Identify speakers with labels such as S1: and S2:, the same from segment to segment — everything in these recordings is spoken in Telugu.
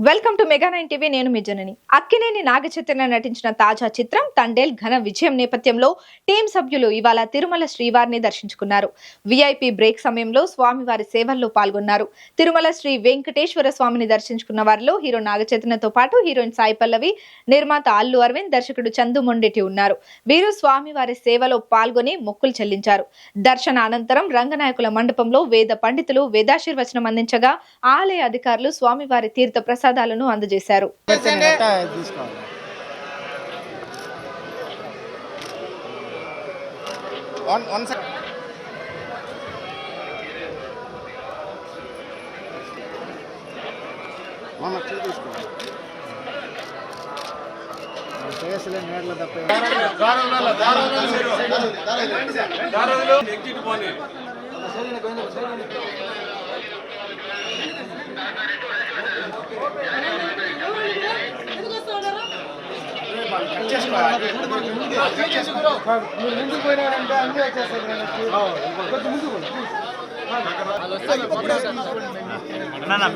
S1: Welcome to mega 9 TV. నేను మీ జనని. అక్కినేని నాగచైతన్య నటించిన తాజా చిత్రం తండేల్ ఘన విజయం నేపథ్యంలో టీం సభ్యులు ఇవాళ తిరుమల శ్రీవారిని దర్శించుకున్నారు. విఐపి బ్రేక్ సమయంలో స్వామివారి సేవల్లో పాల్గొన్నారు. తిరుమల శ్రీ వెంకటేశ్వర స్వామిని దర్శించుకున్న వారిలో హీరో నాగచైతన్యతో పాటు హీరోయిన్ సాయి పల్లవి, నిర్మాత అల్లు అరవింద్, దర్శకుడు చందు మొండెటి ఉన్నారు. వీరు స్వామివారి సేవలో పాల్గొని మొక్కులు చెల్లించారు. దర్శన అనంతరం రంగనాయకుల మండపంలో వేద పండితులు వేదాశీర్వచనం అందించగా ఆలయ అధికారులు స్వామివారి తీర్థ ప్రసాదాలను అందజేశారు.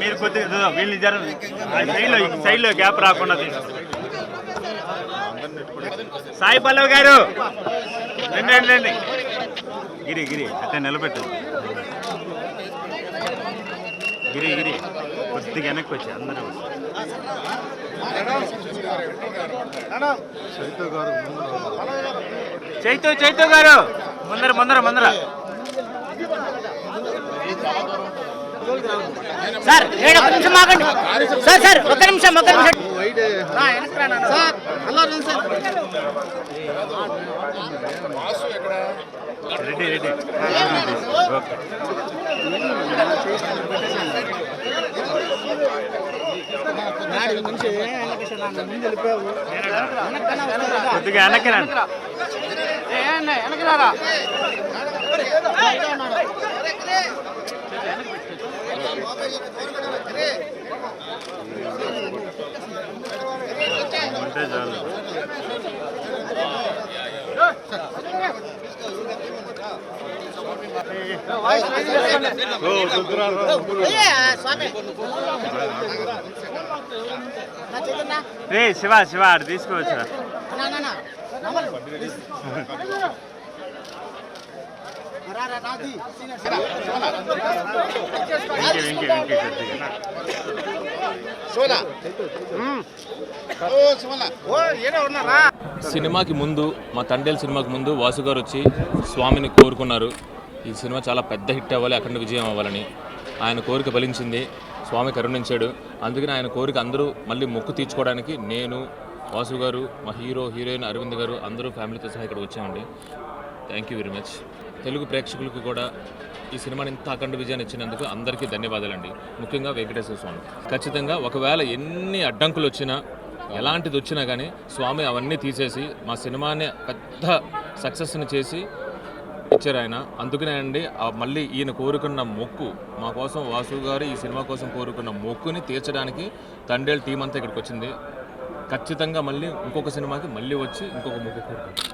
S2: మీరు కొద్దిగా వీళ్ళు సైడ్ లో గ్యాప్ రాకుండా సాయి పల్లవి గారు రండి గిరి గిరి అయితే నిలబెట్టండి. గిరి గిరి కొద్దిగా వెనక్కి వచ్చి అందరూ చైతు గారు ముందర
S3: సార్ ఒక్క నిమిషం ఆగండి సార్ ఒక్క నిమిషం
S2: రెడీ కొద్దిగా వెనక్కి రండి. అంటే చాలు. రే శివ అటు తీసుకోవచ్చు.
S4: సినిమాకి ముందు మా తండేల్ సినిమాకి ముందు వాసు గారు వచ్చి స్వామిని కోరుకున్నారు. ఈ సినిమా చాలా పెద్ద హిట్ అవ్వాలి, అఖండ విజయం అవ్వాలని. ఆయన కోరిక ఫలించింది, స్వామి కరుణించాడు. అందుకని ఆయన కోరిక అందరూ మళ్ళీ మొక్కు తీర్చుకోవడానికి నేను, వాసు గారు, మా హీరోయిన్ అరవింద్ గారు అందరూ ఫ్యామిలీతో సహా ఇక్కడ వచ్చామండి. Thank you very much. Telugu ప్రేక్షకులకు కూడా ఈ సినిమాని ఇంత అఖండ విజయాన్ని ఇచ్చినందుకు అందరికీ ధన్యవాదాలండి. ముఖ్యంగా వెంకటేశ్వర స్వామి. ఖచ్చితంగా ఒకవేళ ఎన్ని అడ్డంకులు వచ్చినా, ఎలాంటిది వచ్చినా కానీ స్వామి అవన్నీ తీసేసి మా సినిమాని పెద్ద సక్సెస్ని చేసి ఇచ్చారు ఆయన. అందుకనే అండి మళ్ళీ ఈయన కోరుకున్న మొక్కు మా కోసం, వాసు గారు ఈ సినిమా కోసం కోరుకున్న మొక్కుని తీర్చడానికి తండేల్ టీం అంతా ఇక్కడికి వచ్చింది. ఖచ్చితంగా మళ్ళీ ఇంకొక సినిమాకి మళ్ళీ వచ్చి ఇంకొక మొక్కు కోరుకుంటాం.